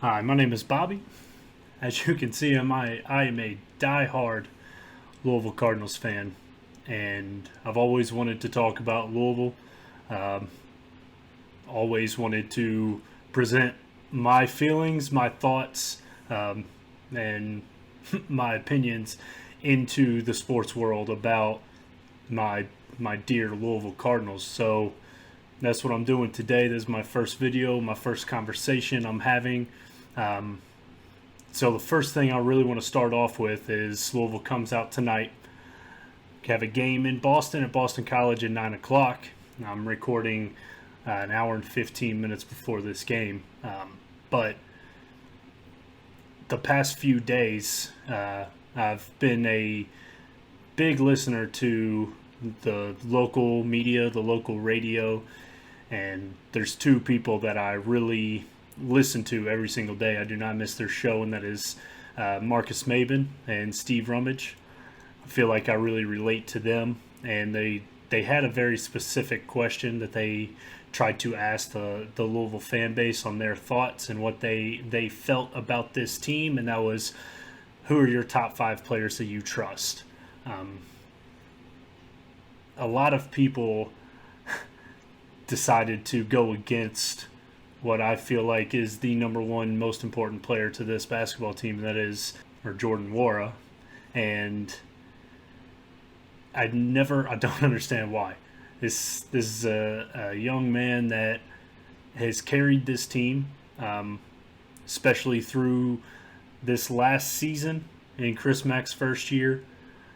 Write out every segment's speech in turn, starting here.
Hi, my name is Bobby. As you can see, I am a die-hard Louisville Cardinals fan, and I've always wanted to talk about Louisville. Um, Always wanted to present my feelings, my thoughts, and my opinions into the sports world about my my dear Louisville Cardinals. So that's what I'm doing today. This is my first video, my first conversation I'm having. Um, so the first thing I really want to start off with is Louisville comes out tonight. We have a game in Boston at Boston College at 9 o'clock. I'm recording an hour and 15 minutes before this game. But the past few days, I've been a big listener to the local media, the local radio, and there's two people that I really listen to every single day. I do not miss their show, and that is Marcus Maben and Steve Rummage. I feel like I really relate to them, and they had a very specific question that they tried to ask the Louisville fan base on their thoughts and what they felt about this team, and that was, who are your top 5 players that you trust? A lot of people decided to go against what I feel like is the number one most important player to this basketball team, that is, or Jordan Nwora, and I don't understand why. This is a young man that has carried this team, especially through this last season in Chris Mack's first year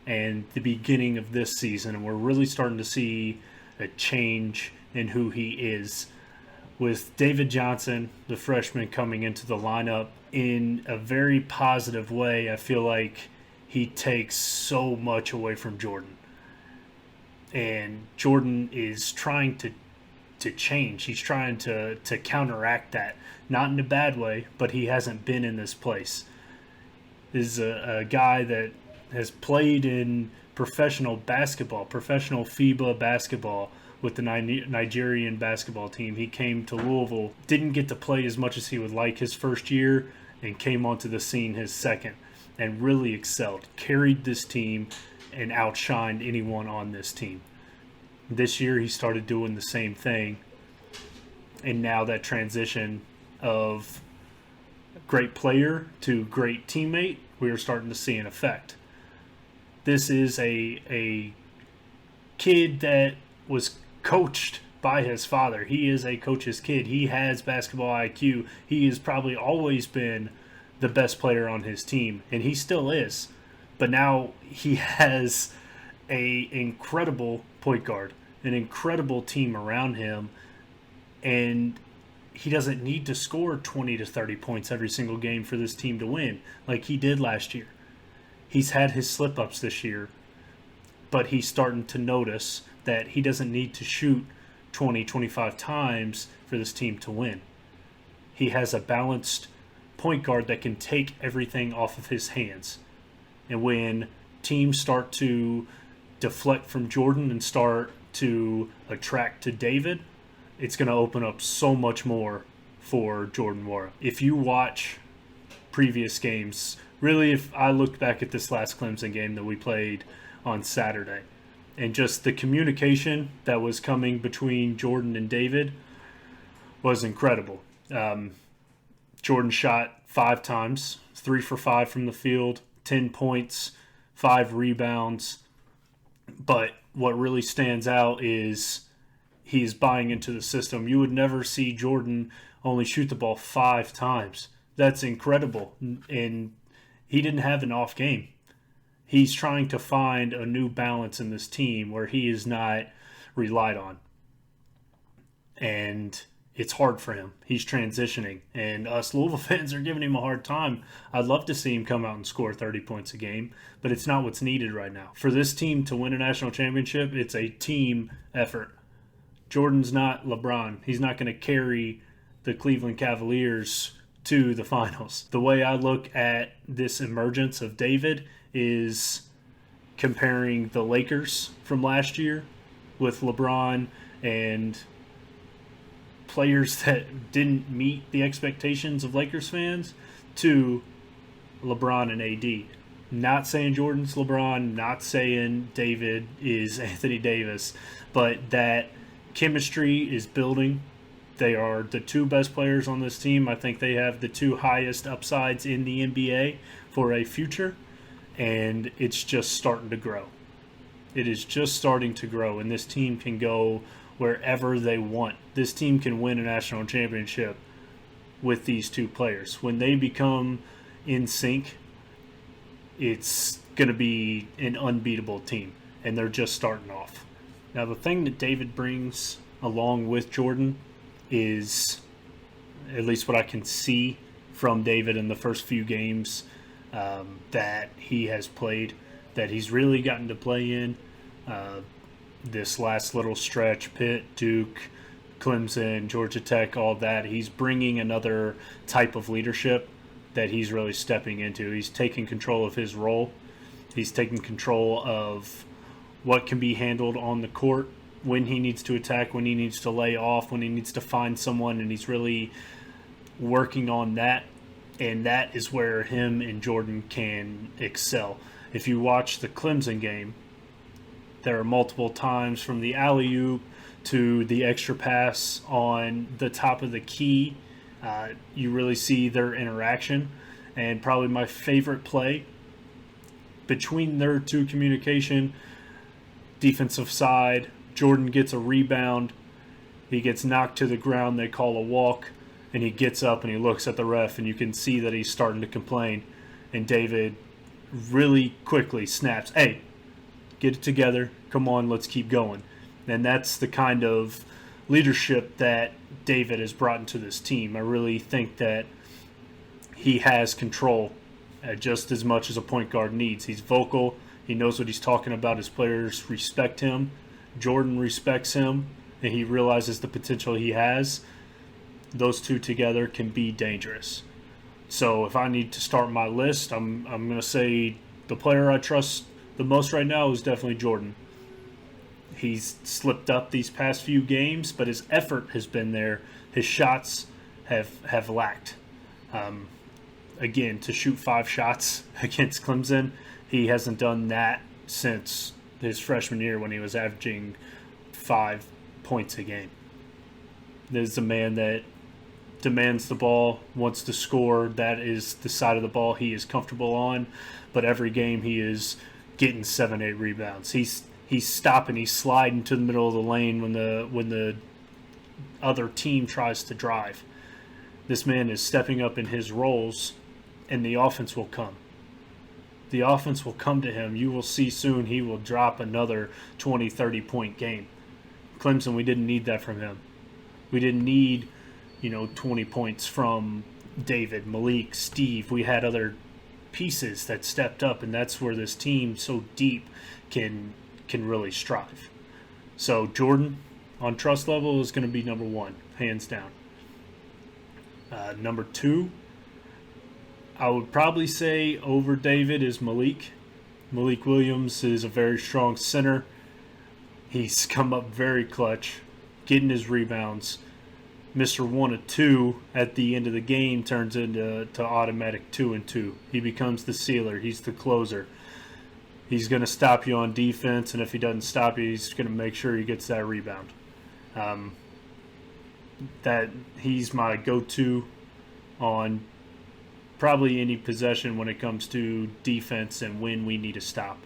and the beginning of this season, and we're really starting to see a change in who he is. With David Johnson, the freshman, coming into the lineup in a very positive way, I feel like he takes so much away from Jordan. And Jordan is trying to change. He's trying to counteract that. Not in a bad way, but he hasn't been in this place. This is a guy that has played in professional basketball, professional FIBA basketball, with the Nigerian basketball team. He came to Louisville, didn't get to play as much as he would like his first year, and came onto the scene his second, and really excelled, carried this team, and outshined anyone on this team. This year he started doing the same thing, and now that transition of great player to great teammate, we are starting to see an effect. This is a kid that was coached by his father. He is a coach's kid. He has basketball IQ. He has probably always been the best player on his team, and he still is. But now he has a incredible point guard, an incredible team around him, and he doesn't need to score 20 to 30 points every single game for this team to win like he did last year. He's had his slip-ups this year, but he's starting to notice that he doesn't need to shoot 20, 25 times for this team to win. He has a balanced point guard that can take everything off of his hands. And when teams start to deflect from Jordan and start to attract to David, it's going to open up so much more for Jordan Nwora. If you watch previous games, really, if I looked back at this last Clemson game that we played on Saturday, and just the communication that was coming between Jordan and David was incredible. Jordan shot 5 times, 3 for 5 from the field, 10 points, 5 rebounds. But what really stands out is he's buying into the system. You would never see Jordan only shoot the ball 5 times. That's incredible. And he didn't have an off game. He's trying to find a new balance in this team where he is not relied on. And it's hard for him. He's transitioning. And us Louisville fans are giving him a hard time. I'd love to see him come out and score 30 points a game, but it's not what's needed right now. For this team to win a national championship, it's a team effort. Jordan's not LeBron. He's not going to carry the Cleveland Cavaliers to the finals. The way I look at this emergence of David is comparing the Lakers from last year with LeBron and players that didn't meet the expectations of Lakers fans to LeBron and AD. Not saying Jordan's LeBron, not saying David is Anthony Davis, but that chemistry is building. They are the two best players on this team. I think they have the two highest upsides in the NBA for a future, and it's just starting to grow. It is just starting to grow, and this team can go wherever they want. This team can win a national championship with these two players. When they become in sync, it's going to be an unbeatable team, and they're just starting off. Now, the thing that David brings along with Jordan is, at least what I can see from David in the first few games that he has played, that he's really gotten to play in this last little stretch, Pitt, Duke, Clemson, Georgia Tech, all that. He's bringing another type of leadership that he's really stepping into. He's taking control of his role. He's taking control of what can be handled on the court, when he needs to attack, when he needs to lay off, when he needs to find someone, and he's really working on that. And that is where him and Jordan can excel. If you watch the Clemson game, there are multiple times from the alley-oop to the extra pass on the top of the key. You really see their interaction. And probably my favorite play between their two communication, defensive side, Jordan gets a rebound. He gets knocked to the ground. They call a walk. And he gets up and he looks at the ref, and you can see that he's starting to complain. And David really quickly snaps, "Hey, get it together. Come on, let's keep going." And that's the kind of leadership that David has brought into this team. I really think that he has control just as much as a point guard needs. He's vocal. He knows what he's talking about. His players respect him. Jordan respects him, and he realizes the potential he has. Those two together can be dangerous. So if I need to start my list, I'm going to say the player I trust the most right now is definitely Jordan. He's slipped up these past few games, but his effort has been there. His shots have lacked. Again, to shoot 5 shots against Clemson, he hasn't done that since his freshman year when he was averaging 5 points a game. There's a man that demands the ball, wants to score. That is the side of the ball he is comfortable on. But every game he is getting 7-8 rebounds. He's stopping, he's sliding to the middle of the lane when the other team tries to drive. This man is stepping up in his roles, and the offense will come. The offense will come to him. You will see soon he will drop another 20, 30-point game. Clemson, we didn't need that from him. We didn't need 20 points from David, Malik, Steve. We had other pieces that stepped up, and that's where this team so deep can really strive. So Jordan, on trust level, is going to be number 1, hands down. Number 2, I would probably say over David is Malik. Malik Williams is a very strong center. He's come up very clutch, getting his rebounds. Mr. 1 of 2 at the end of the game turns into automatic 2 and 2. He becomes the sealer. He's the closer. He's going to stop you on defense, and if he doesn't stop you, he's going to make sure he gets that rebound. That he's my go-to on probably any possession when it comes to defense and when we need to stop.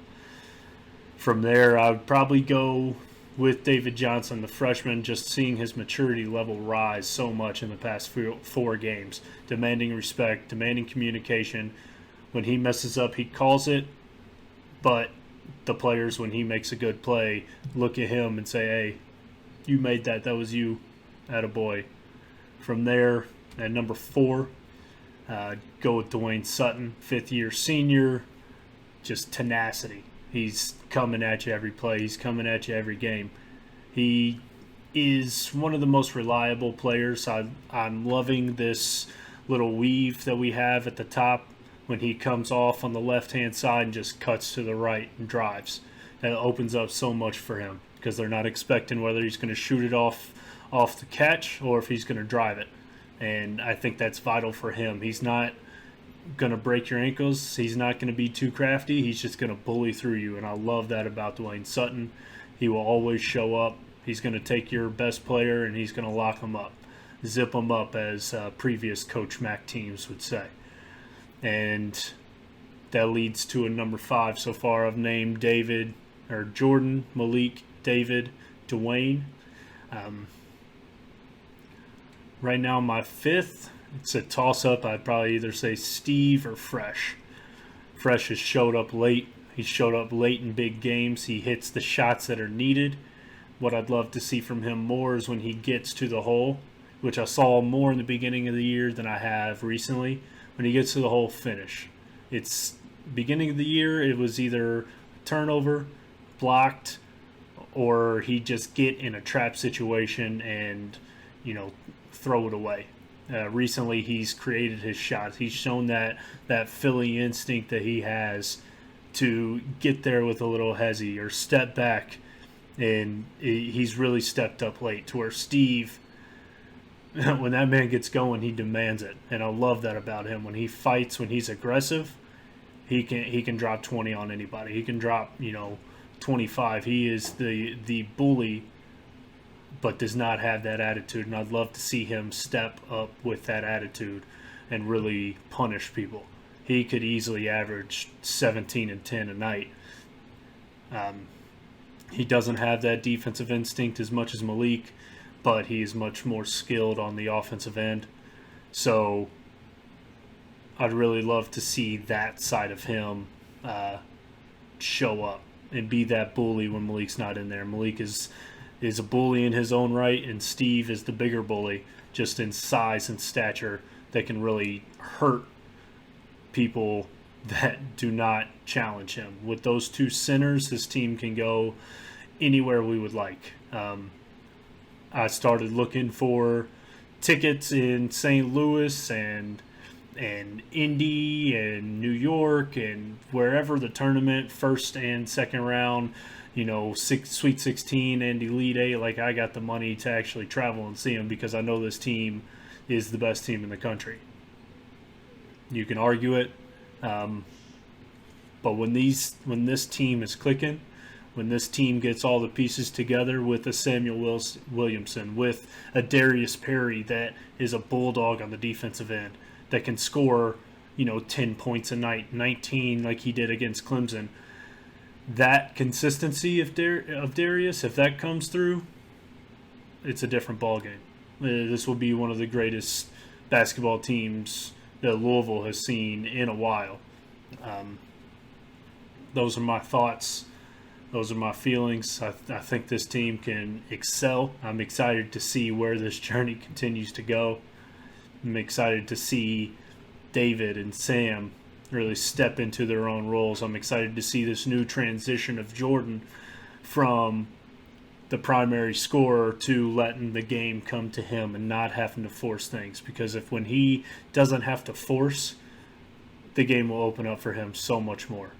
From there, I would probably go with David Johnson, the freshman, just seeing his maturity level rise so much in the past 4 games, demanding respect, demanding communication. When he messes up, he calls it, but the players, when he makes a good play, look at him and say, "Hey, you made that. That was you. Attaboy." From there, at number 4, go with Dwayne Sutton, 5th-year senior, just tenacity. He's coming at you every play. He's coming at you every game. He is one of the most reliable players. I'm loving this little weave that we have at the top when he comes off on the left-hand side and just cuts to the right and drives. That opens up so much for him because they're not expecting whether he's going to shoot it off off the catch or if he's going to drive it. And I think that's vital for him. He's not going to break your ankles. He's not going to be too crafty. He's just going to bully through you. And I love that about Dwayne Sutton. He will always show up. He's going to take your best player and he's going to lock him up, zip him up, as previous Coach Mac teams would say. And that leads to a number 5 so far. I've named Jordan, Malik, David, Dwayne. Right now, my 5th, it's a toss-up. I'd probably either say Steve or Fresh. Fresh has showed up late. He showed up late in big games. He hits the shots that are needed. What I'd love to see from him more is when he gets to the hole, which I saw more in the beginning of the year than I have recently. When he gets to the hole, finish. It's beginning of the year, it was either turnover, blocked, or he'd just get in a trap situation and, throw it away. Recently, he's created his shots. He's shown that Philly instinct that he has to get there with a little hezzy or step back, and he's really stepped up late to where Steve, when that man gets going, he demands it, and I love that about him. When he fights, when he's aggressive, he can drop 20 on anybody. He can drop 25. He is the bully, but does not have that attitude, and I'd love to see him step up with that attitude and really punish people. He could easily average 17 and 10 a night. He doesn't have that defensive instinct as much as Malik, but he's much more skilled on the offensive end. So I'd really love to see that side of him show up and be that bully when Malik's not in there. Malik is a bully in his own right, and Steve is the bigger bully, just in size and stature, that can really hurt people that do not challenge him. With those two centers, this team can go anywhere we would like. I started looking for tickets in St. Louis and Indy and New York and wherever the tournament, first and second round, Sweet 16 and Elite 8. Like, I got the money to actually travel and see them because I know this team is the best team in the country. You can argue it, but when this team is clicking, when this team gets all the pieces together with a Samuel Williamson, with a Darius Perry that is a bulldog on the defensive end, that can score, 10 points a night, 19 like he did against Clemson. That consistency of Darius, if that comes through, it's a different ballgame. This will be one of the greatest basketball teams that Louisville has seen in a while. Those are my thoughts. Those are my feelings. I think this team can excel. I'm excited to see where this journey continues to go. I'm excited to see David and Sam really step into their own roles. I'm excited to see this new transition of Jordan from the primary scorer to letting the game come to him and not having to force things. Because when he doesn't have to force, the game will open up for him so much more.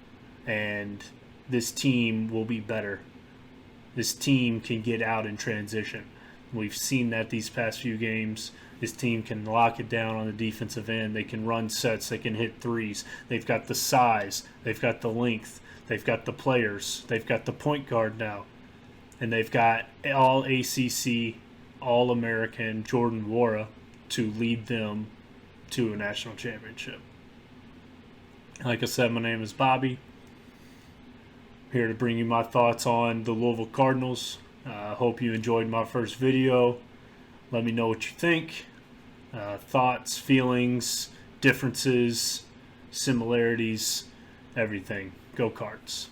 And this team will be better. This team can get out in transition. We've seen that these past few games. This team can lock it down on the defensive end. They can run sets. They can hit threes. They've got the size. They've got the length. They've got the players. They've got the point guard now. And they've got all ACC, All-American Jordan Nwora to lead them to a national championship. Like I said, my name is Bobby. Here to bring you my thoughts on the Louisville Cardinals. Hope you enjoyed my first video. Let me know what you think. Thoughts, feelings, differences, similarities, everything. Go Cards.